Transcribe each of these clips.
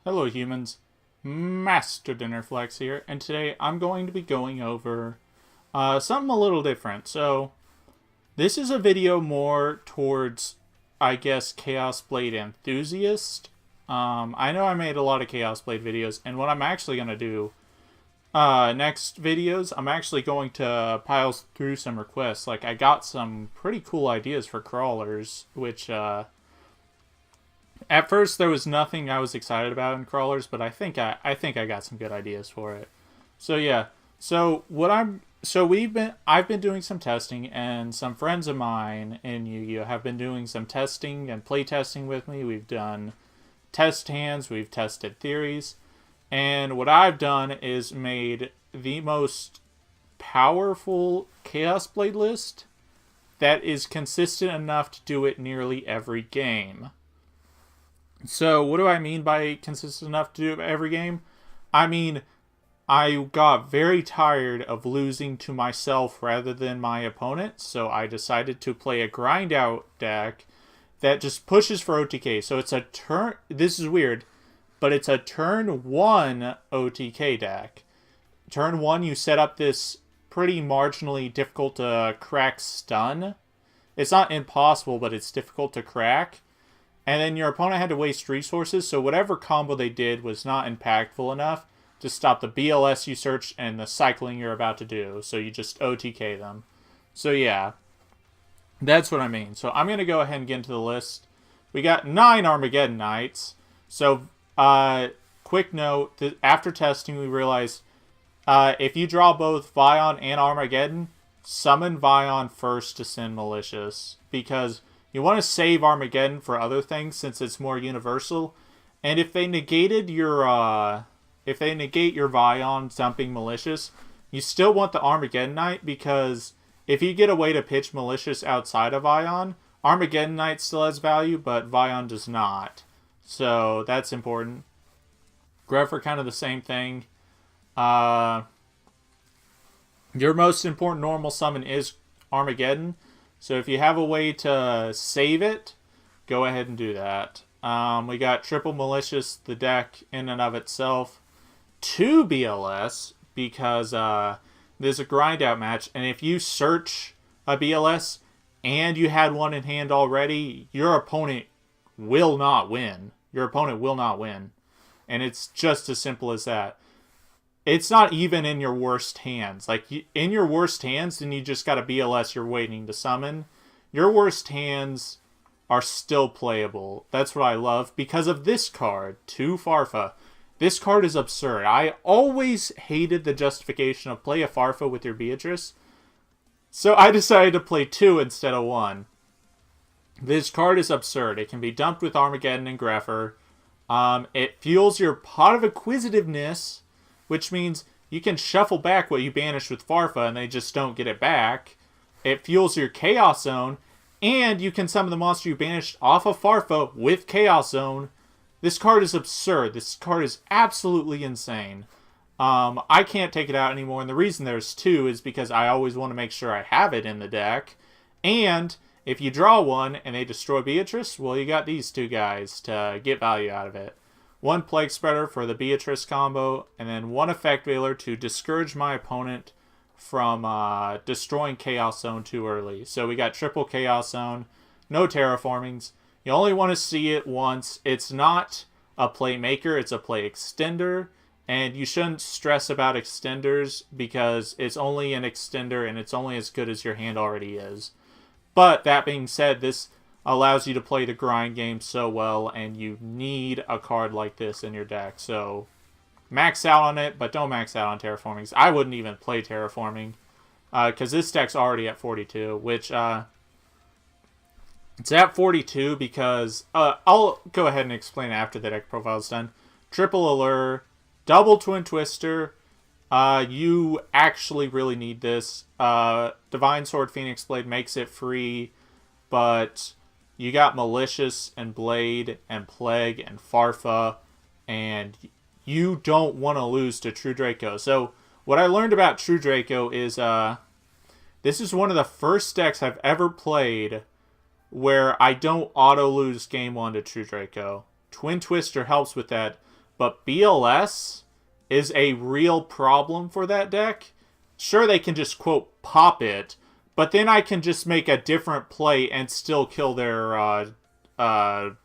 Hello humans, Master DinnerFlax here, and today I'm going to be going over something a little different. So, this is a video more towards, I guess, Chaos Blade enthusiast. I know I made a lot of Chaos Blade videos, and what I'm actually going to do next videos, I'm actually going to pile through some requests. Like, I got some pretty cool ideas for crawlers, which, at first, there was nothing I was excited about in crawlers, but I think I got some good ideas for it. So yeah, I've been doing some testing, and some friends of mine in Yu-Gi-Oh have been doing some testing and play testing with me. We've done test hands, we've tested theories, and what I've done is made the most powerful Chaos Blade list that is consistent enough to do it nearly every game. So, what do I mean by consistent enough to do it every game? I mean, I got very tired of losing to myself rather than my opponent, so I decided to play a grind out deck that just pushes for OTK. So it's a turn. This is weird, but it's a turn 1 OTK deck. Turn 1, you set up this pretty marginally difficult to crack stun. It's not impossible, but it's difficult to crack. And then your opponent had to waste resources, so whatever combo they did was not impactful enough to stop the BLS you searched and the cycling you're about to do. So you just OTK them. So yeah, that's what I mean. So I'm going to go ahead and get into the list. We got 9 Armageddon Knights. So, quick note, after testing we realized if you draw both Vion and Armageddon, summon Vion first to send Malicious. Because you want to save Armageddon for other things since it's more universal. And if they negated your Vion dumping Malicious, you still want the Armageddon Knight, because if you get a way to pitch Malicious outside of Vion, Armageddon Knight still has value, but Vion does not. So that's important. Grepher, kind of the same thing. Your most important normal summon is Armageddon. So if you have a way to save it, go ahead and do that. We got triple Malicious, the deck in and of itself. 2 BLS, because there's a grind out match. And if you search a BLS and you had one in hand already, your opponent will not win. Your opponent will not win. And it's just as simple as that. It's not even in your worst hands. Like, in your worst hands, then you just got a BLS you're waiting to summon. Your worst hands are still playable. That's what I love. Because of this card, 2 Farfa. This card is absurd. I always hated the justification of play a Farfa with your Beatrice. So I decided to play 2 instead of 1. This card is absurd. It can be dumped with Armageddon and Grepher. It fuels your Pot of Acquisitiveness, which means you can shuffle back what you banished with Farfa and they just don't get it back. It fuels your Chaos Zone, and you can summon the monster you banished off of Farfa with Chaos Zone. This card is absurd. This card is absolutely insane. I can't take it out anymore, and the reason there's 2 is because I always want to make sure I have it in the deck. And if you draw one and they destroy Beatrice, well, you got these 2 guys to get value out of it. 1 Plague Spreader for the Beatrice combo, and then 1 Effect Veiler to discourage my opponent from destroying Chaos Zone too early. So we got triple Chaos Zone, no terraformings. You only want to see it once. It's not a playmaker, it's a play extender, and you shouldn't stress about extenders because it's only an extender and it's only as good as your hand already is. But that being said, this allows you to play the grind game so well, and you need a card like this in your deck. So max out on it, but don't max out on terraformings. I wouldn't even play terraforming, because this deck's already at 42, which it's at 42 because I'll go ahead and explain after the deck profile is done. Triple Allure, double Twin Twister. You actually really need this. Divine Sword Phoenix Blade makes it free, but you got Malicious and Blade and Plague and Farfa, and you don't want to lose to True Draco. So what I learned about True Draco is this is one of the first decks I've ever played where I don't auto lose game 1 to True Draco. Twin Twister helps with that, but BLS is a real problem for that deck. Sure, they can just, quote, pop it, but then I can just make a different play and still kill their, crap,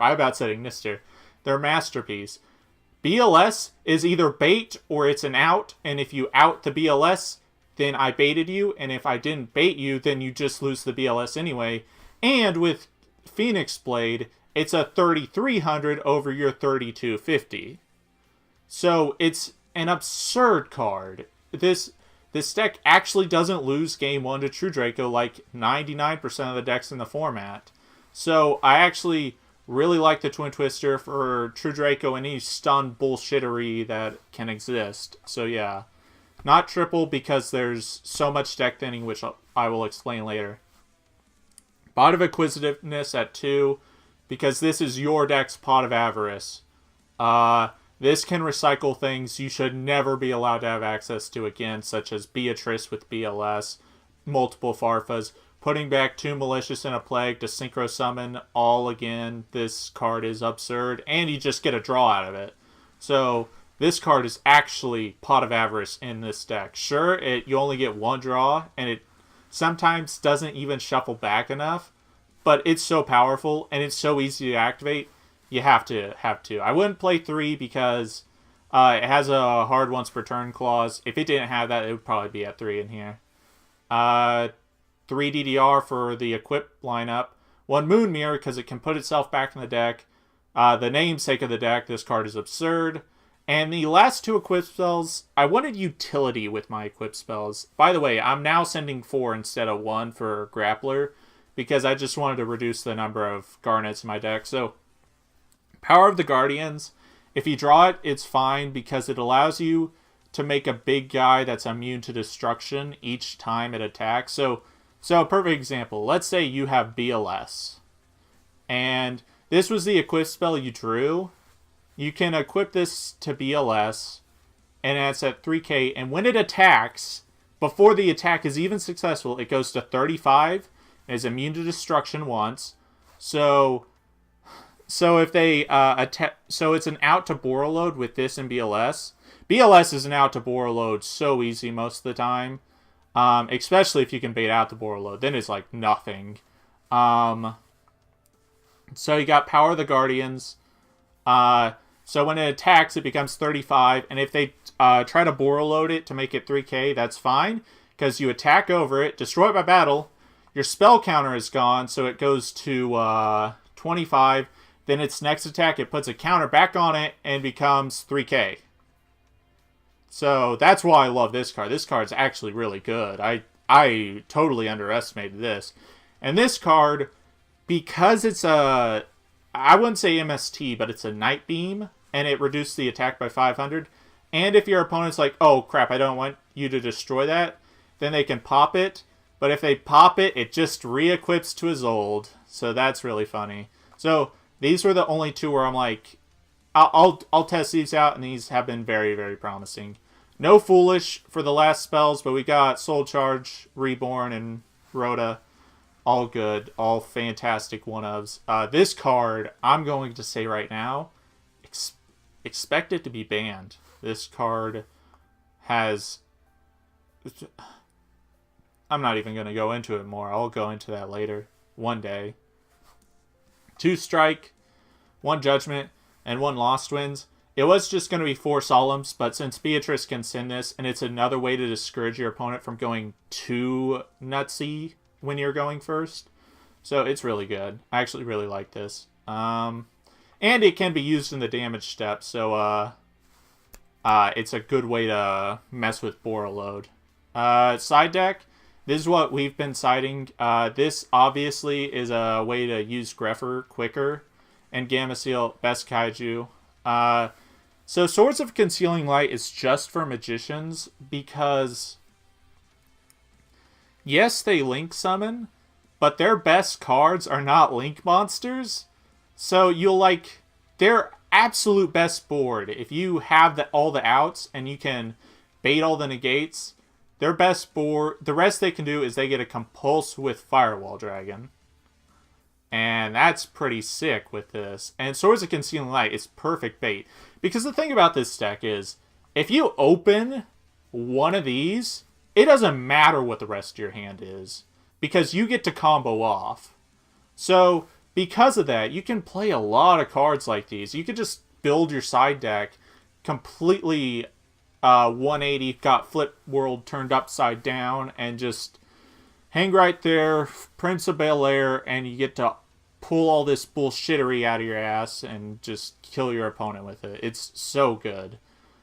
I about said Ignister. Their masterpiece. BLS is either bait or it's an out, and if you out the BLS, then I baited you, and if I didn't bait you, then you just lose the BLS anyway. And with Phoenix Blade, it's a 3,300 over your 3,250. So it's an absurd card. This deck actually doesn't lose game 1 to True Draco like 99% of the decks in the format. So I actually really like the Twin Twister for True Draco and any stun bullshittery that can exist. So yeah. Not triple because there's so much deck thinning, which I will explain later. Pot of Acquisitiveness at 2, because this is your deck's Pot of Avarice. This can recycle things you should never be allowed to have access to again, such as Beatrice with BLS, multiple Farfas, putting back 2 Malicious and a Plague to Synchro Summon all again. This card is absurd, and you just get a draw out of it. So this card is actually Pot of Avarice in this deck. Sure, you only get 1 draw, and it sometimes doesn't even shuffle back enough, but it's so powerful, and it's so easy to activate, you have to. I wouldn't play 3 because it has a hard once per turn clause. If it didn't have that, it would probably be at 3 in here. 3 DDR for the equip lineup. 1 Moon Mirror because it can put itself back in the deck. The namesake of the deck, this card is absurd. And the last 2 equip spells, I wanted utility with my equip spells. By the way, I'm now sending 4 instead of 1 for Grappler, because I just wanted to reduce the number of Garnets in my deck. So, Power of the Guardians, if you draw it, it's fine, because it allows you to make a big guy that's immune to destruction each time it attacks. So a perfect example, let's say you have BLS, and this was the equip spell you drew. You can equip this to BLS, and it's at 3k, and when it attacks, before the attack is even successful, it goes to 35, and is immune to destruction once. So if they attack, so it's an out to Borreload with this and BLS. BLS is an out to Borreload so easy most of the time, especially if you can bait out the Borreload. Then it's like nothing. So you got Power of the Guardians. So when it attacks, it becomes 35, and if they try to Borreload it to make it 3k, that's fine, because you attack over it, destroy it by battle, your spell counter is gone, so it goes to 25, then its next attack, it puts a counter back on it, and becomes 3k. So that's why I love this card. This card's actually really good. I totally underestimated this. And this card, because it's a, I wouldn't say MST, but it's a Night Beam, and it reduced the attack by 500. And if your opponent's like, oh crap, I don't want you to destroy that, then they can pop it. But if they pop it, it just re-equips to his old. So that's really funny. So these were the only 2 where I'm like, I'll test these out, and these have been very, very promising. No Foolish for the last spells, but we got Soul Charge, Reborn, and Rhoda. All good. All fantastic one-ofs. This card, I'm going to say right now, expect it to be banned. This card has... I'm not even going to go into it more. I'll go into that later. One day. 2 Strike, 1 Judgment, and 1 Lost Winds. It was just going to be 4 Solemns, but since Beatrice can send this, and it's another way to discourage your opponent from going too nutsy when you're going first. So it's really good. I actually really like this. And it can be used in the damage step, so it's a good way to mess with Borreload. Side deck, this is what we've been siding. This obviously is a way to use Grepher quicker, and Gamma Seal, best Kaiju. So Swords of Concealing Light is just for magicians, because yes, they link summon, but their best cards are not link monsters. So you'll like their absolute best board. If you have all the outs and you can bait all the negates, their best board, the rest they can do is they get a Compulse with Firewall Dragon. And that's pretty sick with this. And Swords of Concealing Light is perfect bait. Because the thing about this deck is, if you open one of these, it doesn't matter what the rest of your hand is. Because you get to combo off. So, because of that, you can play a lot of cards like these. You could just build your side deck completely 180, got Flip World turned upside down, and just hang right there, Prince of Bel-Air, and you get to pull all this bullshittery out of your ass and just kill your opponent with it. It's so good.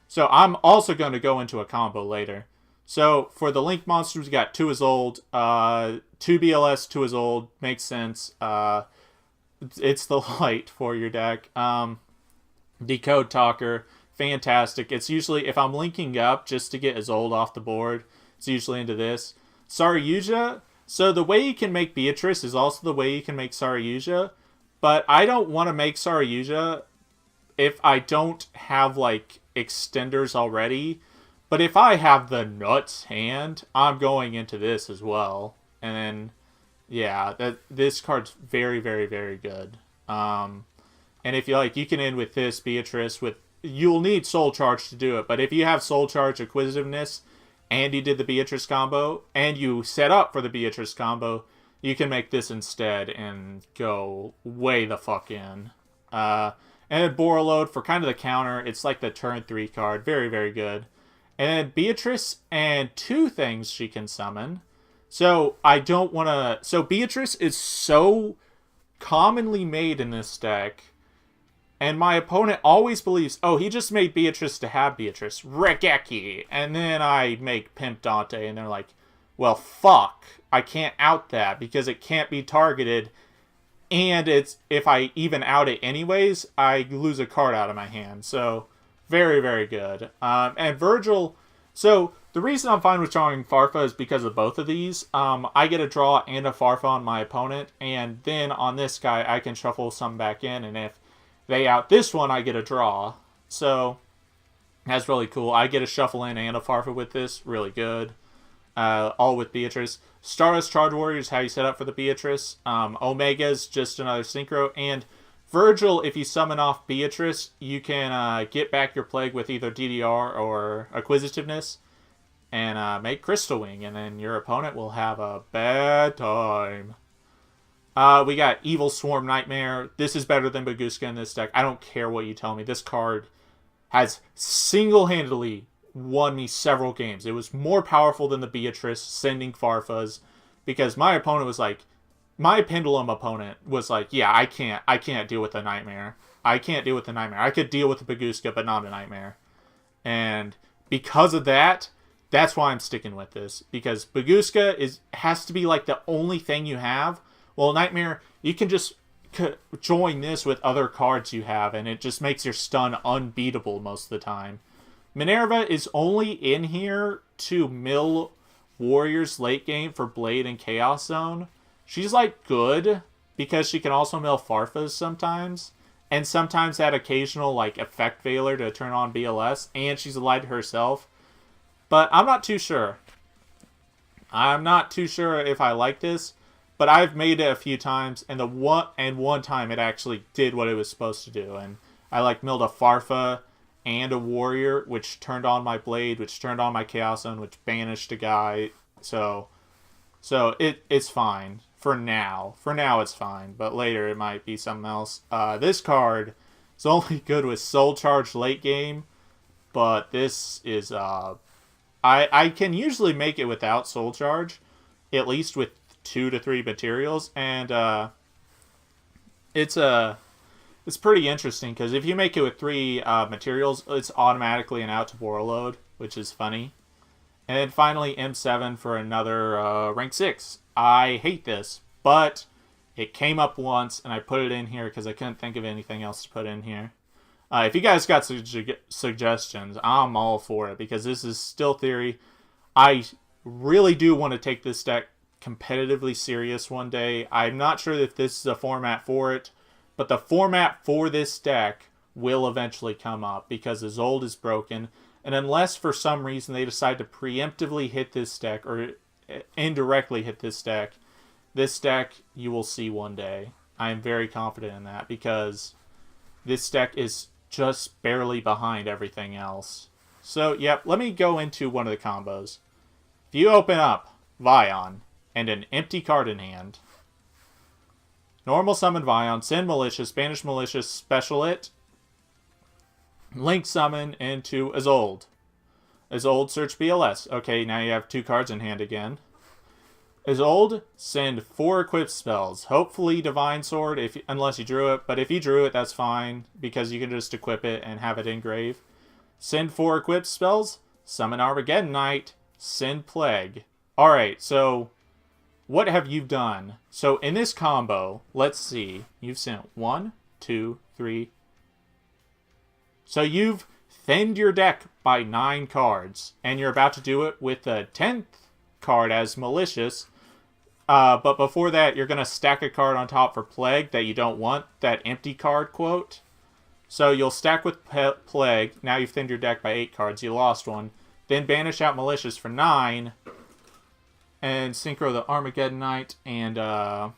So I'm also going to go into a combo later. So for the Link monsters, we got 2 is old, 2 BLS, 2 is old, makes sense. It's the light for your deck. Decode Talker, fantastic. It's usually, if I'm linking up just to get Isolde off the board, it's usually into this. Saryuja, so the way you can make Beatrice is also the way you can make Saryuja, but I don't want to make Saryuja if I don't have, like, extenders already. But if I have the nuts hand, I'm going into this as well. And then, yeah, this card's very, very, very good. And if you like, you can end with this Beatrice with, you'll need Soul Charge to do it, but if you have Soul Charge Acquisitiveness, and you did the Beatrice combo, and you set up for the Beatrice combo, you can make this instead and go way the fuck in. And then Borreload for kind of the counter. It's like the turn 3 card. Very, very good. And then Beatrice and 2 things she can summon. So I don't want to... So Beatrice is so commonly made in this deck, and my opponent always believes, oh, he just made Beatrice to have Beatrice. Regeki. And then I make Pimp Dante, and they're like, well, fuck. I can't out that because it can't be targeted. And it's, if I even out it anyways, I lose a card out of my hand. So, very, very good. And Virgil, so the reason I'm fine with drawing Farfa is because of both of these. I get a draw and a Farfa on my opponent, and then on this guy, I can shuffle some back in, and if they out this one, I get a draw. So, that's really cool. I get a shuffle in and a Farfa with this. Really good. All with Beatrice. Stardust Charge Warrior is how you set up for the Beatrice. Omega's just another synchro. And Virgil, if you summon off Beatrice, you can get back your Plague with either DDR or Acquisitiveness and make Crystal Wing. And then your opponent will have a bad time. We got Evil Swarm Nightmare. This is better than Baguska in this deck. I don't care what you tell me. This card has single-handedly won me several games. It was more powerful than the Beatrice sending Farfas because my opponent was like, my Pendulum opponent was like, yeah, I can't deal with the Nightmare. I can't deal with the Nightmare. I could deal with the Baguska, but not a Nightmare. And because of that, that's why I'm sticking with this. Because Baguska has to be like the only thing you have. Well, Nightmare, you can just join this with other cards you have, and it just makes your stun unbeatable most of the time. Minerva is only in here to mill Warriors late game for Blade and Chaos Zone. She's, like, good, because she can also mill Farfas sometimes, and sometimes that occasional, like, Effect Veiler to turn on BLS, and she's a light herself. But I'm not too sure. I'm not too sure if I like this. But I've made it a few times, and one time it actually did what it was supposed to do. And I like milled a Farfa and a Warrior, which turned on my Blade, which turned on my Chaos Zone, which banished a guy. So it's fine for now. For now it's fine, but later it might be something else. This card is only good with Soul Charge late game, but this is I can usually make it without Soul Charge, at least with 2 to 3 materials, and it's pretty interesting because if you make it with 3 materials, it's automatically an out to Borreload, which is funny. And then finally M7 for another rank 6. I hate this, but it came up once and I put it in here because I couldn't think of anything else to put in here. If you guys got suggestions, I'm all for it because this is still theory. I really do want to take this deck competitively serious one day. I'm not sure if this is a format for it, but the format for this deck will eventually come up because Isolde is broken, and unless for some reason they decide to preemptively hit this deck or indirectly hit this deck you will see one day. I'm very confident in that because this deck is just barely behind everything else. So, yep, let me go into one of the combos. If you open up Vion and an empty card in hand, normal summon Vion, send Malicious, banish Malicious, special it, link summon into Isolde. Isolde, search BLS. Okay, now you have 2 cards in hand again. Isolde, send 4 equipped spells. Hopefully Divine Sword, unless you drew it. But if you drew it, that's fine, because you can just equip it and have it engrave. Send 4 equipped spells. Summon Armageddon Knight. Send Plague. Alright, so what have you done? So in this combo, let's see. You've sent 1, 2, 3. So you've thinned your deck by 9 cards. And you're about to do it with the 10th card as Malicious. But before that, you're going to stack a card on top for Plague that you don't want. That empty card quote. So you'll stack with Plague. Now you've thinned your deck by 8 cards. You lost one. Then banish out Malicious for 9. And synchro the Armageddon Knight and the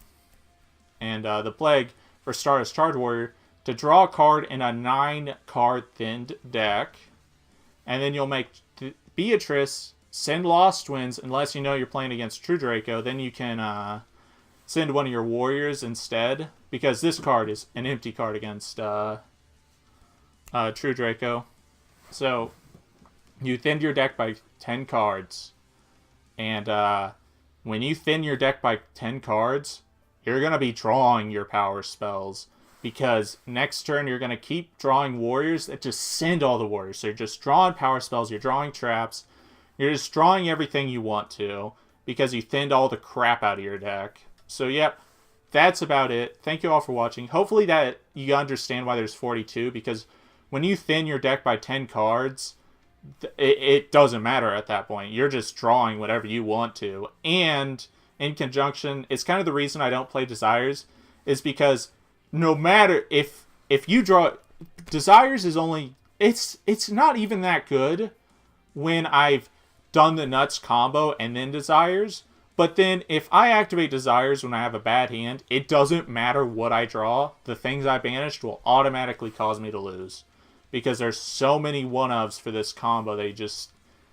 Plague for Stardust Charge Warrior to draw a card in a 9-card thinned deck. And then you'll make Beatrice send Lost Winds unless you know you're playing against True Draco. Then you can send one of your warriors instead, because this card is an empty card against True Draco. So you thinned your deck by 10 cards. And when you thin your deck by 10 cards, you're going to be drawing your power spells. Because next turn, you're going to keep drawing warriors that just send all the warriors. So you're just drawing power spells, you're drawing traps. You're just drawing everything you want to. Because you thinned all the crap out of your deck. So, yep. That's about it. Thank you all for watching. Hopefully that you understand why there's 42. Because when you thin your deck by 10 cards, it doesn't matter at that point. You're just drawing whatever you want to. And in conjunction, it's kind of the reason I don't play Desires, is because no matter if you draw Desires is only it's not even that good when I've done the Nuts combo and then Desires. But then if I activate Desires when I have a bad hand, it doesn't matter what I draw. The things I banished will automatically cause me to lose. Because there's so many one-ofs for this combo that you just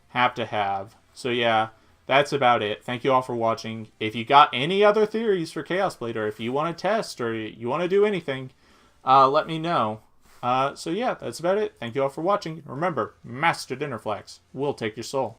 have to have. So yeah, that's about it. Thank you all for watching. If you got any other theories for Chaos Blade, or if you want to test, or you want to do anything, let me know. So yeah, that's about it. Thank you all for watching. Remember, Master DinnerFlax will take your soul.